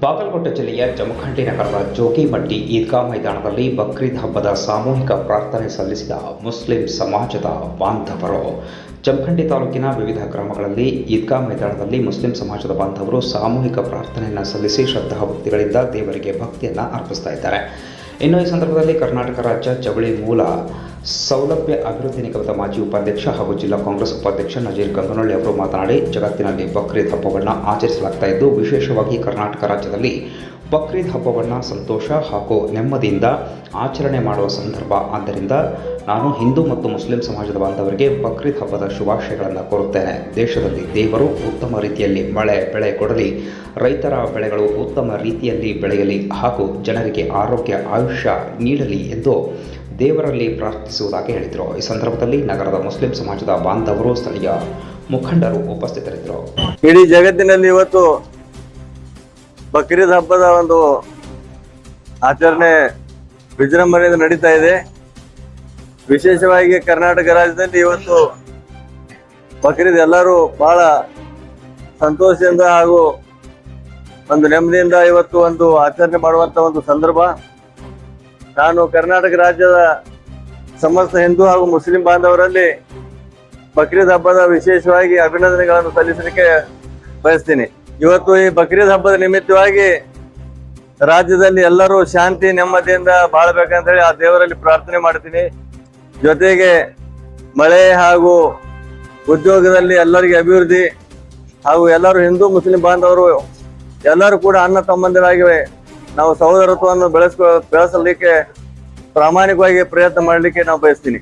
ಬಾಗಲಕೋಟೆ ಜಿಲ್ಲೆಯ ಜಮಖಂಡಿ ನಗರದ ಜೋಗಿಮಟ್ಟಿ ಈದ್ಗಾ ಮೈದಾನದಲ್ಲಿ ಬಕ್ರೀದ್ ಹಬ್ಬದ ಸಾಮೂಹಿಕ ಪ್ರಾರ್ಥನೆ ಸಲ್ಲಿಸಿದ ಮುಸ್ಲಿಂ ಸಮಾಜದ ಬಾಂಧವರು. ಜಮಖಂಡಿ ತಾಲೂಕಿನ ವಿವಿಧ ಗ್ರಾಮಗಳಲ್ಲಿ ಈದ್ಗಾ ಮೈದಾನದಲ್ಲಿ ಮುಸ್ಲಿಂ ಸಮಾಜದ ಬಾಂಧವರು ಸಾಮೂಹಿಕ ಪ್ರಾರ್ಥನೆಯನ್ನು ಸಲ್ಲಿಸಿ ಶ್ರದ್ಧಾಭಕ್ತಿಗಳಿಂದ ದೇವರಿಗೆ ಭಕ್ತಿಯನ್ನು ಅರ್ಪಿಸ್ತಾ ಇದ್ದಾರೆ. ಇನ್ನು ಈ ಸಂದರ್ಭದಲ್ಲಿ ಕರ್ನಾಟಕ ರಾಜ್ಯ ಜವಳಿ ಮೂಲ ಸೌಲಭ್ಯ ಅಭಿವೃದ್ಧಿ ನಿಗಮದ ಮಾಜಿ ಉಪಾಧ್ಯಕ್ಷ ಹಾಗೂ ಜಿಲ್ಲಾ ಕಾಂಗ್ರೆಸ್ ಉಪಾಧ್ಯಕ್ಷ ನಜೀರ್ ಗಂಗನಹಳ್ಳಿ ಅವರು ಮಾತನಾಡಿ, ಜಗತ್ತಿನಲ್ಲಿ ಬಕ್ರೀದ್ ಹಬ್ಬವನ್ನು ಆಚರಿಸಲಾಗ್ತಾ ಇದ್ದು, ವಿಶೇಷವಾಗಿ ಕರ್ನಾಟಕ ರಾಜ್ಯದಲ್ಲಿ ಬಕ್ರೀದ್ ಹಬ್ಬವನ್ನು ಸಂತೋಷ ಹಾಗೂ ನೆಮ್ಮದಿಯಿಂದ ಆಚರಣೆ ಮಾಡುವ ಸಂದರ್ಭ. ಆದ್ದರಿಂದ ನಾನು ಹಿಂದೂ ಮತ್ತು ಮುಸ್ಲಿಂ ಸಮಾಜದ ಬಾಂಧವರಿಗೆ ಬಕ್ರೀದ್ ಹಬ್ಬದ ಶುಭಾಶಯಗಳನ್ನು ಕೋರುತ್ತೇನೆ. ದೇಶದಲ್ಲಿ ದೇವರು ಉತ್ತಮ ರೀತಿಯಲ್ಲಿ ಮಳೆ ಬೆಳೆ ಕೊಡಲಿ, ರೈತರ ಬೆಳೆಗಳು ಉತ್ತಮ ರೀತಿಯಲ್ಲಿ ಬೆಳೆಯಲಿ ಹಾಗೂ ಜನರಿಗೆ ಆರೋಗ್ಯ ಆಯುಷ್ಯ ನೀಡಲಿ ಎಂದು ದೇವರಲ್ಲಿ ಪ್ರಾರ್ಥಿಸುವುದಾಗಿ ಹೇಳಿದರು. ಈ ಸಂದರ್ಭದಲ್ಲಿ ನಗರದ ಮುಸ್ಲಿಂ ಸಮಾಜದ ಬಾಂಧವರು, ಸ್ಥಳೀಯ ಮುಖಂಡರು ಉಪಸ್ಥಿತರಿದ್ದರು. ಇಡೀ ಜಗತ್ತಿನಲ್ಲಿ ಇವತ್ತು ಬಕ್ರೀದ್ ಹಬ್ಬದ ಒಂದು ಆಚರಣೆ ವಿಜೃಂಭಣೆಯಿಂದ ನಡೀತಾ ಇದೆ. ವಿಶೇಷವಾಗಿ ಕರ್ನಾಟಕ ರಾಜ್ಯದಲ್ಲಿ ಇವತ್ತು ಬಕ್ರೀದ್ ಎಲ್ಲರೂ ಬಹಳ ಸಂತೋಷದಿಂದ ಹಾಗೂ ಒಂದು ನೆಮ್ಮದಿಯಿಂದ ಇವತ್ತು ಒಂದು ಆಚರಣೆ ಮಾಡುವಂತ ಒಂದು ಸಂದರ್ಭ. ನಾನು ಕರ್ನಾಟಕ ರಾಜ್ಯದ ಸಮಸ್ತ ಹಿಂದೂ ಹಾಗೂ ಮುಸ್ಲಿಂ ಬಾಂಧವರಲ್ಲಿ ಬಕ್ರೀದ್ ಹಬ್ಬದ ವಿಶೇಷವಾಗಿ ಅಭಿನಂದನೆಗಳನ್ನು ಸಲ್ಲಿಸಲಿಕ್ಕೆ ಬಯಸ್ತೀನಿ. ಇವತ್ತು ಈ ಬಕ್ರೀದ್ ಹಬ್ಬದ ನಿಮಿತ್ತವಾಗಿ ರಾಜ್ಯದಲ್ಲಿ ಎಲ್ಲರೂ ಶಾಂತಿ ನೆಮ್ಮದಿಯಿಂದ ಬಾಳ್ಬೇಕಂತ ಹೇಳಿ ಆ ದೇವರಲ್ಲಿ ಪ್ರಾರ್ಥನೆ ಮಾಡ್ತೀನಿ. ಜೊತೆಗೆ ಮಳೆ ಹಾಗೂ ಉದ್ಯೋಗದಲ್ಲಿ ಎಲ್ಲರಿಗೆ ಅಭಿವೃದ್ಧಿ ಹಾಗೂ ಎಲ್ಲರೂ ಹಿಂದೂ ಮುಸ್ಲಿಂ ಬಾಂಧವರು ಎಲ್ಲರೂ ಕೂಡ ಅಣ್ಣ ತಮ್ಮಂದಿರಾಗಿವೆ. ನಾವು ಸಹೋದರತ್ವವನ್ನು ಬೆಳೆಸಲಿಕ್ಕೆ ಪ್ರಾಮಾಣಿಕವಾಗಿ ಪ್ರಯತ್ನ ಮಾಡಲಿಕ್ಕೆ ನಾವು ಬಯಸ್ತೀನಿ.